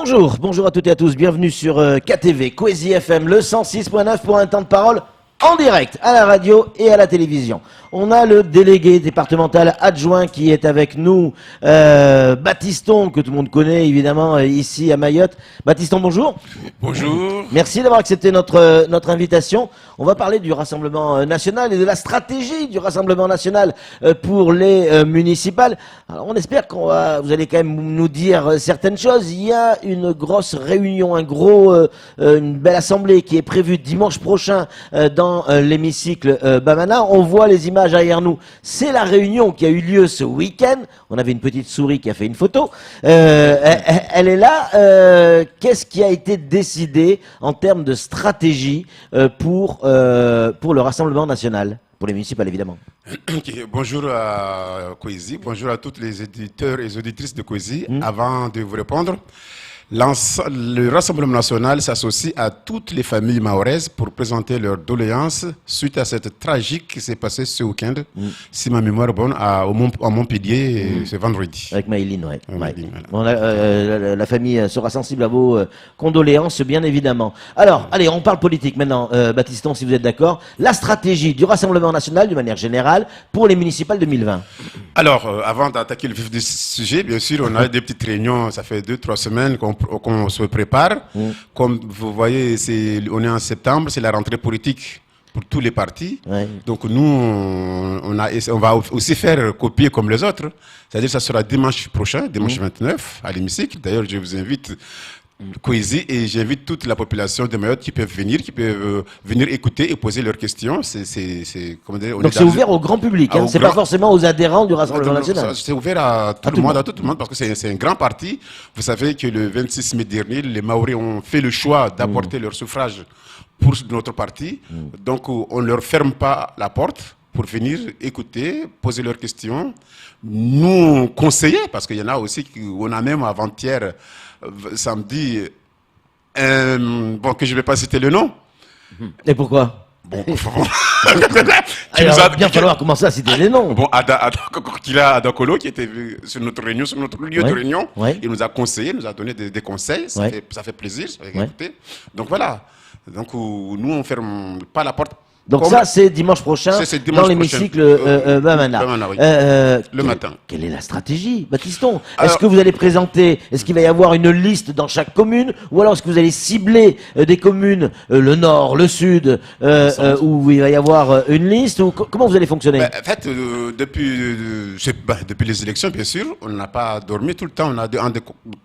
Bonjour à toutes et à tous, bienvenue sur KTV, Kwezi FM, le 106.9 pour un temps de parole en direct, à la radio et à la télévision. On a le délégué départemental adjoint qui est avec nous, Baptiston, que tout le monde connaît évidemment ici à Mayotte. Baptiston, bonjour. Bonjour. Merci d'avoir accepté notre invitation. On va parler du Rassemblement national et de la stratégie du Rassemblement national pour les municipales. Alors on espère vous allez quand même nous dire certaines choses. Il y a une grosse réunion, une belle assemblée qui est prévue dimanche prochain dans l'hémicycle Bamana. On voit les images derrière nous. C'est la réunion qui a eu lieu ce week-end. On avait une petite souris qui a fait une photo. Elle est là. Qu'est-ce qui a été décidé en termes de stratégie pour le Rassemblement national, pour les municipales évidemment? Bonjour à Kwezi, bonjour à tous les éditeurs et auditrices de Kwezi. Avant de vous répondre, le Rassemblement national s'associe à toutes les familles mahoraises pour présenter leurs doléances suite à cette tragique qui s'est passée ce week-end, si ma mémoire est bonne, à Montpellier ce vendredi. Avec Maëline, ouais. Maëline, voilà. Bon, la famille sera sensible à vos condoléances, bien évidemment. Alors, allez, on parle politique maintenant, Baptiston, si vous êtes d'accord. La stratégie du Rassemblement national, d'une manière générale, pour les municipales 2020. Alors, avant d'attaquer le vif du sujet, bien sûr, on a des petites réunions, ça fait 2-3 semaines qu'on se prépare. Comme vous voyez, on est en septembre, c'est la rentrée politique pour tous les partis. Donc nous, on va aussi faire copier comme les autres. C'est-à-dire que ça sera dimanche prochain, dimanche 29, à l'hémicycle. D'ailleurs, je vous invite Kwezi et j'invite toute la population de Mayotte qui peuvent venir écouter et poser leurs questions. Donc c'est ouvert au grand public, c'est pas forcément aux adhérents du Rassemblement national. C'est ouvert à tout le monde, parce que c'est un grand parti. Vous savez que le 26 mai dernier, les Maoris ont fait le choix d'apporter leur suffrage pour notre parti. Donc on ne leur ferme pas la porte pour venir écouter, poser leurs questions, nous conseiller, parce qu'il y en a aussi, on a même avant-hier, samedi, que je ne vais pas citer le nom. Et pourquoi? Bon, il va bien falloir commencer à citer les noms. Bon, Adakolo, qui était sur notre réunion, sur notre lieu de réunion, il nous a conseillé, nous a donné des conseils, ça fait plaisir. Donc voilà, donc nous on ne ferme pas la porte. Donc ça, c'est dimanche prochain dans l'hémicycle Bamana. Le matin. Quelle est la stratégie, Baptiston? Est-ce que vous allez présenter, est-ce qu'il va y avoir une liste dans chaque commune, ou alors est-ce que vous allez cibler des communes, le nord, le sud, où il va y avoir une liste, ou comment vous allez fonctionner? En fait, depuis les élections, bien sûr, on n'a pas dormi tout le temps. On a des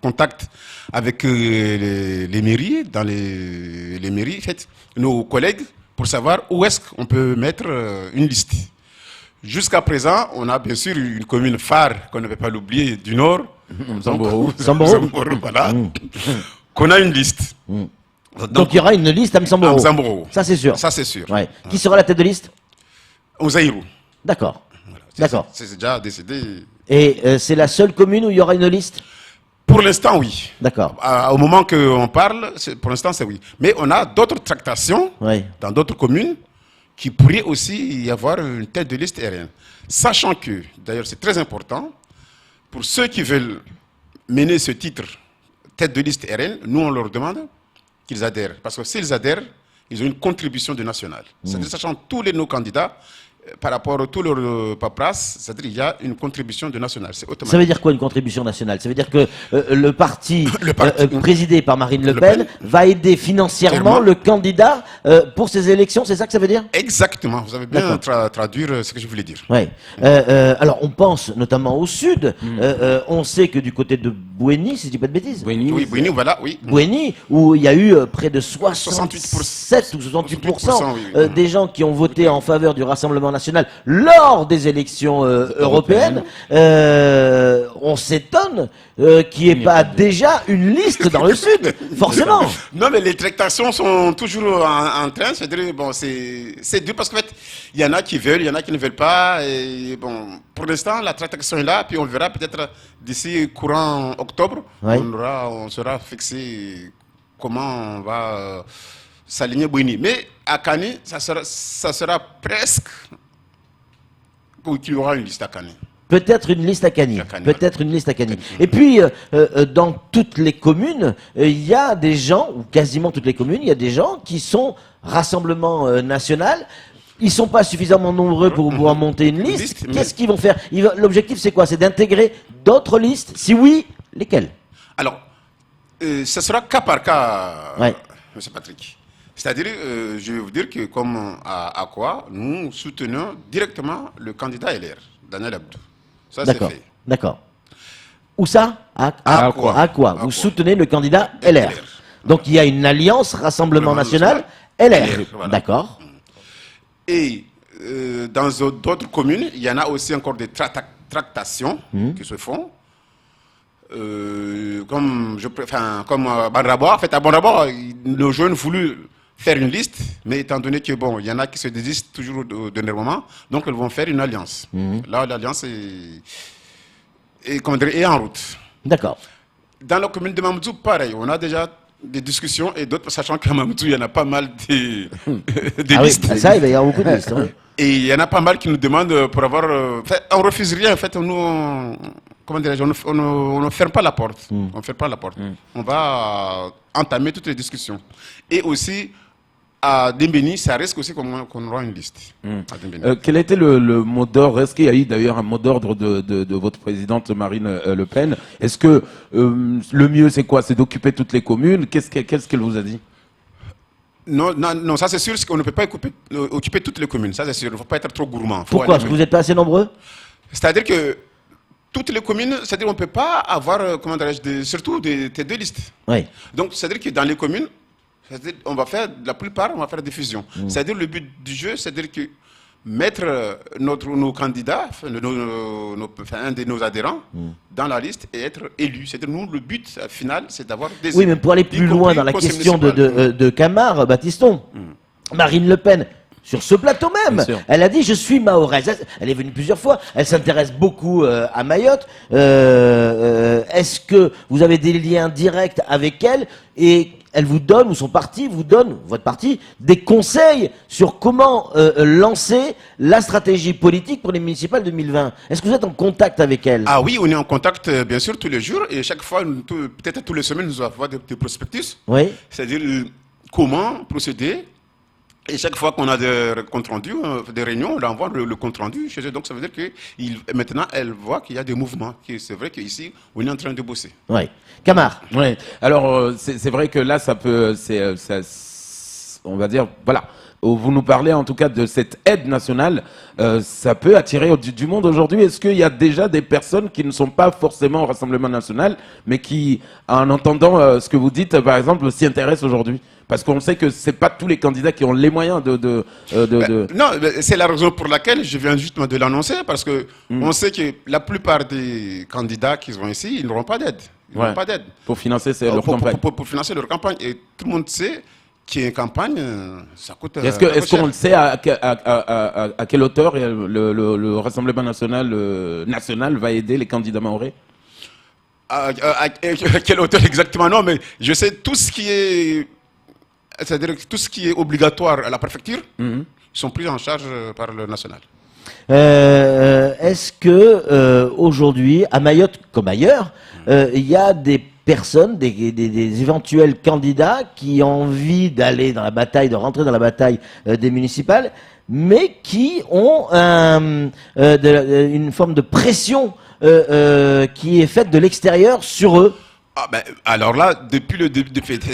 contacts avec les mairies, dans les mairies, en fait, nos collègues, pour savoir où est-ce qu'on peut mettre une liste. Jusqu'à présent, on a bien sûr une commune phare, qu'on ne peut pas l'oublier, du Nord, Samboro, voilà, qu'on a une liste. Donc il y aura une liste à Msamboro. Ça c'est sûr. Ça c'est sûr. Qui sera la tête de liste? Ozaïrou. D'accord. Voilà, d'accord. C'est déjà décidé. Et c'est la seule commune où il y aura une liste? Pour l'instant, oui. D'accord. Au moment qu'on parle, pour l'instant, c'est oui. Mais on a d'autres tractations dans d'autres communes qui pourraient aussi y avoir une tête de liste RN. Sachant que, d'ailleurs, c'est très important, pour ceux qui veulent mener ce titre, tête de liste RN, nous, on leur demande qu'ils adhèrent. Parce que s'ils adhèrent, ils ont une contribution de national. C'est-à-dire, sachant tous nos candidats, par rapport à tout leur paperasse, c'est-à-dire qu'il y a une contribution de national. C'est automatique. Ça veut dire quoi une contribution nationale? Ça veut dire que le parti présidé par Marine Le Pen va aider financièrement le candidat pour ces élections, c'est ça que ça veut dire? Exactement, vous avez bien traduire ce que je voulais dire. Alors on pense notamment au sud, on sait que du côté de Bouéni, si je dis pas de bêtises. Bouéni, voilà, oui. Bouéni, où il y a eu près de 67 ou 68% des gens qui ont voté en faveur du Rassemblement national lors des élections européennes. On s'étonne qu'il n'y ait pas déjà une liste dans le sud, forcément. Non, mais les tractations sont toujours en train. C'est-à-dire, bon, c'est dur parce qu'en fait, il y en a qui veulent, il y en a qui ne veulent pas. Et bon, pour l'instant, la tractation est là, puis on verra peut-être d'ici courant octobre, on sera fixé comment on va s'aligner Bouini. Mais à Kani, ça sera presque qu'il y aura une liste à Kani. Peut-être une liste à Cagny. À Cagny, Peut-être une liste à Cagny. Et puis, dans toutes les communes, il y a des gens, ou quasiment toutes les communes, il y a des gens qui sont Rassemblement national. Ils sont pas suffisamment nombreux pour pouvoir monter une liste. Qu'est-ce qu'ils vont faire? L'objectif, c'est quoi? C'est d'intégrer d'autres listes? Si oui, lesquelles? Alors, ce sera cas par cas, Ouais. M. Patrick. C'est-à-dire, je vais vous dire que comme à quoi nous soutenons directement le candidat LR, Daniel Abdou. Ça, c'est D'accord. fait. D'accord. Où ça? À quoi? À quoi? Vous soutenez le candidat LR. Donc il y a une alliance Rassemblement National LR. Voilà. D'accord. Et dans d'autres communes, il y en a aussi encore des tractations qui se font. Comme à Banrabo. En fait, à Banrabo, nos jeunes voulaient faire une liste, mais étant donné que bon, il y en a qui se désistent toujours au dernier moment, donc ils vont faire une alliance. Là, l'alliance est en route. D'accord. Dans la commune de Mamdou, pareil, on a déjà des discussions et d'autres, sachant qu'à Mamdou, il y en a pas mal de listes. Oui, ça, il va y avoir beaucoup de listes. Oui. Et il y en a pas mal qui nous demandent pour avoir. On refuse rien, en fait, comment dirais-je, on ne ferme pas la porte. On ne ferme pas la porte. On va entamer toutes les discussions. Et aussi, à Dembéni, ça risque aussi qu'on aura une liste. À Dembéni. Quel a été le mot d'ordre? Est-ce qu'il y a eu d'ailleurs un mot d'ordre de votre présidente Marine Le Pen? Est-ce que le mieux, c'est quoi? C'est d'occuper toutes les communes? Qu'est-ce qu'elle vous a dit? Non, ça c'est sûr, qu'on ne peut pas occuper toutes les communes. Ça c'est sûr, il ne faut pas être trop gourmand. Pourquoi? Parce que vous n'êtes pas assez nombreux? C'est-à-dire que toutes les communes, c'est-à-dire qu'on ne peut pas avoir, comment dirais-je, surtout des deux listes. Oui. Donc, c'est-à-dire que dans les communes, on va faire, la plupart, on va faire des fusions. C'est-à-dire le but du jeu, c'est-à-dire que mettre nos candidats, un de nos adhérents, dans la liste et être élus. C'est-à-dire, nous, le but final, c'est d'avoir des Oui, élus, mais pour aller plus loin dans la question de Camar, Baptiston, Marine Le Pen, sur ce plateau même, elle a dit « Je suis mahoraise ». Elle est venue plusieurs fois, elle s'intéresse beaucoup à Mayotte. Est-ce que vous avez des liens directs avec elle et elle vous donne, ou son parti vous donne, votre parti, des conseils sur comment lancer la stratégie politique pour les municipales 2020? Est-ce que vous êtes en contact avec elle? Ah oui, on est en contact bien sûr tous les jours et chaque fois, peut-être toutes les semaines, nous avons des prospectus. Oui. C'est-à-dire comment procéder. Et chaque fois qu'on a des comptes rendus, des réunions, on envoie le compte rendu chez eux. Donc ça veut dire que maintenant, elle voit qu'il y a des mouvements. C'est vrai qu'ici, on est en train de bosser. Oui. Camar. Oui. Alors, c'est vrai que là, ça peut, on va dire, voilà. Vous nous parlez en tout cas de cette aide nationale, ça peut attirer du monde aujourd'hui. Est-ce qu'il y a déjà des personnes qui ne sont pas forcément au Rassemblement national, mais qui, en entendant ce que vous dites, par exemple, s'y intéressent aujourd'hui? Parce qu'on sait que c'est pas tous les candidats qui ont les moyens Non, c'est la raison pour laquelle je viens justement de l'annoncer, parce que on sait que la plupart des candidats qui sont ici, ils n'auront pas d'aide. Ils n'auront pas d'aide. Pour financer leur campagne. Pour financer leur campagne. Et tout le monde sait qu'une campagne, ça coûte. Est-ce qu'on le sait à quelle hauteur le Rassemblement national va aider les candidats mahorais? À quelle hauteur exactement? Non, mais je sais tout ce qui est. C'est-à-dire que tout ce qui est obligatoire à la préfecture, sont pris en charge par le national. Est-ce que aujourd'hui, à Mayotte comme ailleurs, il y a des personnes, des éventuels candidats qui ont envie d'aller dans la bataille, de rentrer dans la bataille des municipales, mais qui ont une forme de pression qui est faite de l'extérieur sur eux? Alors là, depuis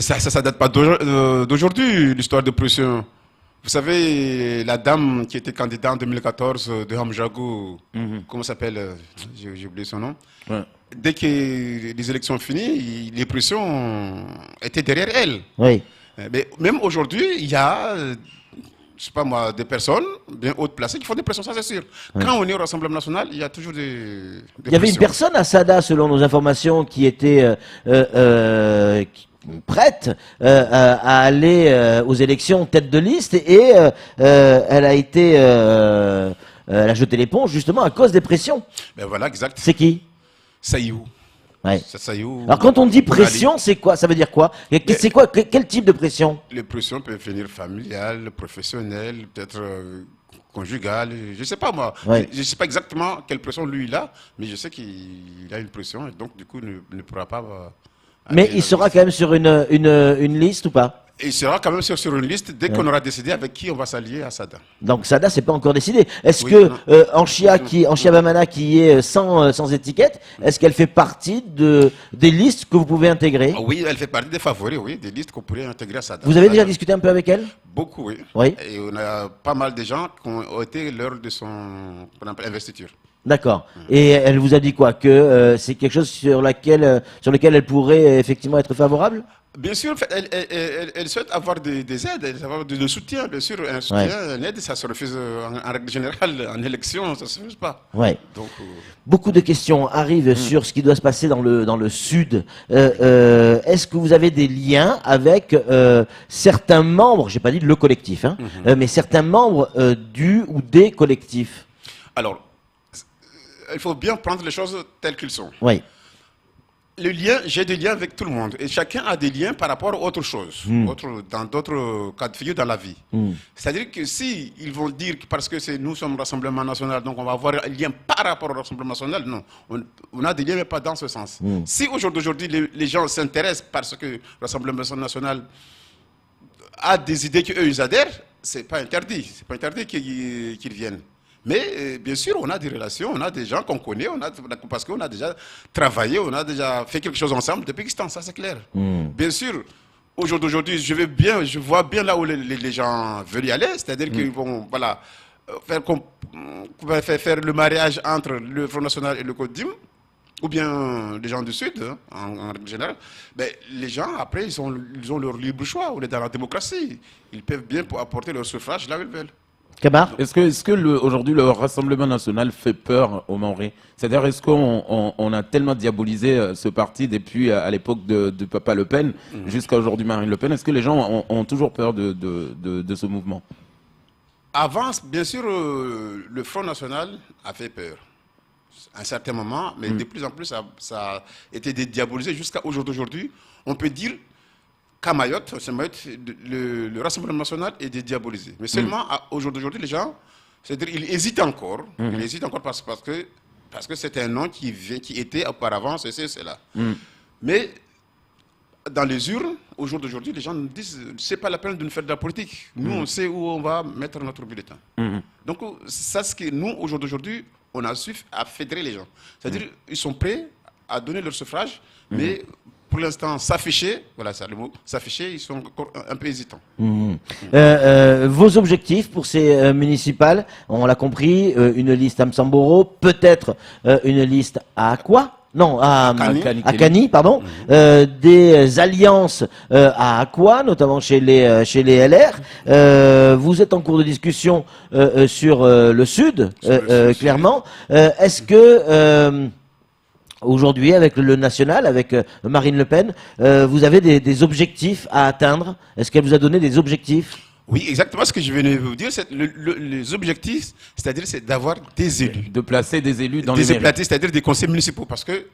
ça date pas d'aujourd'hui, l'histoire de pression. Vous savez, la dame qui était candidate en 2014 de Hamjagou, comment s'appelle? J'ai oublié son nom. Ouais. Dès que les élections finies, les pressions étaient derrière elle. Oui. Mais même aujourd'hui, il y a, je sais pas moi, des personnes bien hautes placées qui font des pressions, ça c'est sûr. Oui. Quand on est au Rassemblement national, il y a toujours des il y avait une personne à Sada, selon nos informations, qui était prête à aller aux élections tête de liste et elle a été elle a jeté l'éponge justement à cause des pressions. Ben voilà, exact. C'est qui? Saïou. Ouais. Alors quand on dit pression, c'est quoi? Ça veut dire quoi? C'est quoi? Quel type de pression? Les pressions peuvent venir familiales, professionnelles, peut-être conjugale, je ne sais pas moi. Ouais. Je ne sais pas exactement quelle pression lui il a, mais je sais qu'il a une pression et donc du coup ne pourra pas. Mais aller il dans sera la quand même sur une liste ou pas? Et il sera quand même sur une liste dès qu'on aura décidé avec qui on va s'allier à Sada. Donc Sada, c'est pas encore décidé. Est-ce Oui, que non. Anchia Bamana qui est sans étiquette, est-ce qu'elle fait partie des listes que vous pouvez intégrer? Oui, elle fait partie des favoris, oui, des listes qu'on pourrait intégrer à Sada. Vous avez déjà discuté un peu avec elle? Beaucoup, oui. Oui. Et on a pas mal de gens qui ont été lors de son investiture. D'accord. Et elle vous a dit quoi? Que c'est quelque chose sur lequel elle pourrait effectivement être favorable? Bien sûr, en fait, elle souhaite avoir des aides, avoir de soutien, bien sûr. Un soutien, une aide, ça se refuse en règle générale, en élection, ça ne se refuse pas. Ouais. Donc, Beaucoup de questions arrivent sur ce qui doit se passer dans le sud. Est-ce que vous avez des liens avec certains membres, j'ai pas dit le collectif, hein, mais certains membres du ou des collectifs? alors, il faut bien prendre les choses telles qu'elles sont. Oui. Le lien, j'ai des liens avec tout le monde. Et chacun a des liens par rapport à autre chose, dans d'autres cas de figure dans la vie. C'est-à-dire que si ils vont dire que parce que nous sommes Rassemblement National, donc on va avoir un lien par rapport au Rassemblement National, non. On a des liens, mais pas dans ce sens. Si aujourd'hui, les gens s'intéressent parce que le Rassemblement National a des idées qu'eux, ils adhèrent, c'est pas interdit. C'est pas interdit qu'ils viennent. Mais bien sûr, on a des relations, on a des gens qu'on connaît, parce qu'on a déjà travaillé, on a déjà fait quelque chose ensemble depuis ce temps, ça c'est clair. Bien sûr, aujourd'hui, je vois bien là où les gens veulent y aller, c'est-à-dire qu'ils vont faire le mariage entre le Front National et le Codim, ou bien les gens du Sud, hein, en règle générale. Mais les gens, après, ils ont leur libre choix, on est dans la démocratie. Ils peuvent bien apporter leur suffrage là où ils veulent. Kamar? Est-ce que aujourd'hui le Rassemblement National fait peur aux Mahorais? C'est-à-dire, est-ce qu'on a tellement diabolisé ce parti depuis à l'époque de Papa Le Pen jusqu'à aujourd'hui Marine Le Pen? Est-ce que les gens ont toujours peur de ce mouvement? Avant, bien sûr, le Front National a fait peur. À un certain moment, mais de plus en plus, ça a été diabolisé jusqu'à aujourd'hui. On peut dire qu'à Mayotte, le Rassemblement National est diabolisé. Mais seulement aujourd'hui, les gens, c'est-à-dire, ils hésitent encore. Ils hésitent encore parce que c'est un nom qui était auparavant, cela. Mais dans les urnes, aujourd'hui, les gens nous disent c'est pas la peine de nous faire de la politique. Nous, on sait où on va mettre notre bulletin. Donc, ça, c'est ce que nous, aujourd'hui, on a su à fédérer les gens. C'est-à-dire, ils sont prêts à donner leur suffrage, mais pour l'instant, s'afficher, voilà ça le mot, s'afficher, ils sont encore un peu hésitants. Vos objectifs pour ces municipales, on l'a compris, une liste à Msamboro, peut-être une liste à Akwa? Non, à Kani, pardon. Des alliances à Akwa, notamment chez les LR. Vous êtes en cours de discussion sur le Sud, clairement. Est-ce que aujourd'hui, avec le national, avec Marine Le Pen, vous avez des objectifs à atteindre? Est-ce qu'elle vous a donné des objectifs? Oui, exactement ce que je venais de vous dire. Les objectifs, c'est-à-dire c'est d'avoir des élus. De placer des élus dans les mairies. C'est-à-dire des conseils municipaux. Parce que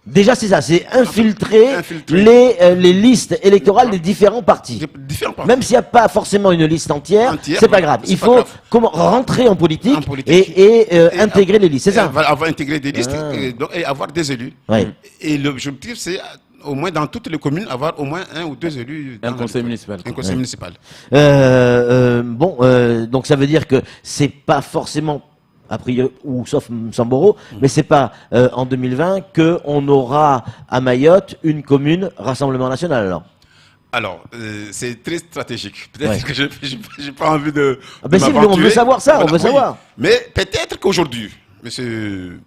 déjà, c'est ça, c'est infiltrer les listes électorales des différents partis. Même s'il n'y a pas forcément une liste entière, c'est pas grave. Il faut rentrer en politique, et intégrer les listes, c'est ça? Avoir intégré des listes et avoir des élus. Ouais. Et l'objectif, c'est au moins dans toutes les communes, avoir au moins un ou deux élus. Un conseil municipal. Un conseil municipal. Donc ça veut dire que c'est pas forcément, a priori, ou sauf Msamboro, mais c'est pas en 2020 qu'on aura à Mayotte une commune Rassemblement National alors. Alors, c'est très stratégique. Peut-être que j'ai pas envie de. Ben si, on veut savoir ça, on veut savoir. Mais peut-être qu'aujourd'hui, monsieur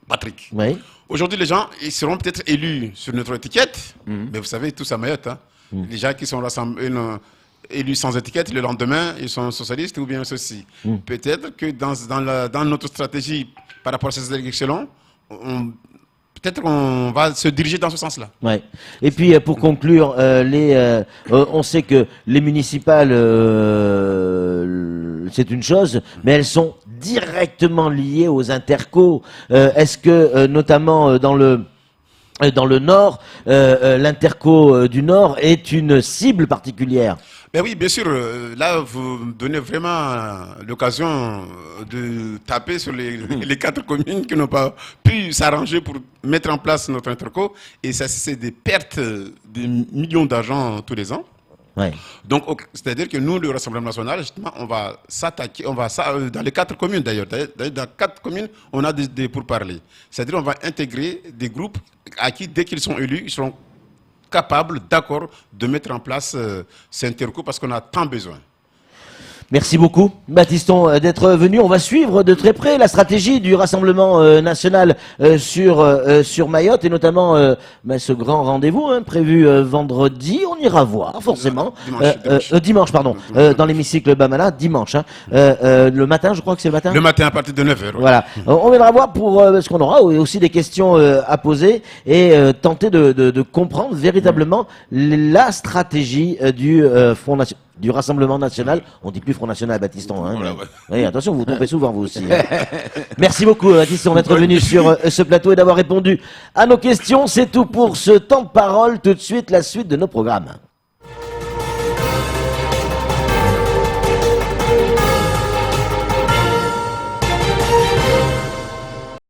Patrick, aujourd'hui, les gens, ils seront peut-être élus sur notre étiquette, mais vous savez, tous à Mayotte, hein, les gens qui sont élus sans étiquette, le lendemain, ils sont socialistes ou bien ceci. Peut-être que dans notre stratégie par rapport à ces élections, peut-être qu'on va se diriger dans ce sens-là. Ouais. Et puis pour conclure, on sait que les municipales, c'est une chose, mais elles sont directement liées aux intercos. Est-ce que notamment dans le Nord, l'interco du Nord est une cible particulière? Ben oui, bien sûr. Là, vous me donnez vraiment l'occasion de taper sur les 4 communes qui n'ont pas pu s'arranger pour mettre en place notre interco. Et ça, c'est des pertes de millions d'argent tous les ans. Ouais. Donc, c'est-à-dire que nous, le Rassemblement national, justement, on va s'attaquer, dans les 4 communes d'ailleurs. D'ailleurs, dans 4 communes, on a des pourparlers. C'est-à-dire on va intégrer des groupes à qui, dès qu'ils sont élus, ils seront capables, d'accord, de mettre en place ces interco parce qu'on a tant besoin. Merci beaucoup, Baptiston, d'être venu. On va suivre de très près la stratégie du Rassemblement national sur Mayotte et notamment ce grand rendez-vous prévu vendredi. On ira voir, forcément. Dimanche, pardon. Dans l'hémicycle Bamana, dimanche. Le matin, je crois que c'est le matin. Le matin à partir de 9h. Voilà. On viendra voir parce qu'on aura aussi des questions à poser et tenter de comprendre véritablement la stratégie du Front National. Du Rassemblement National, on dit plus Front National, Baptiston. Hein, voilà, ouais. Oui, attention, vous vous trompez souvent, vous aussi. Merci beaucoup, Baptiston, d'être venu sur ce plateau et d'avoir répondu à nos questions. C'est tout pour ce temps de parole. Tout de suite, la suite de nos programmes.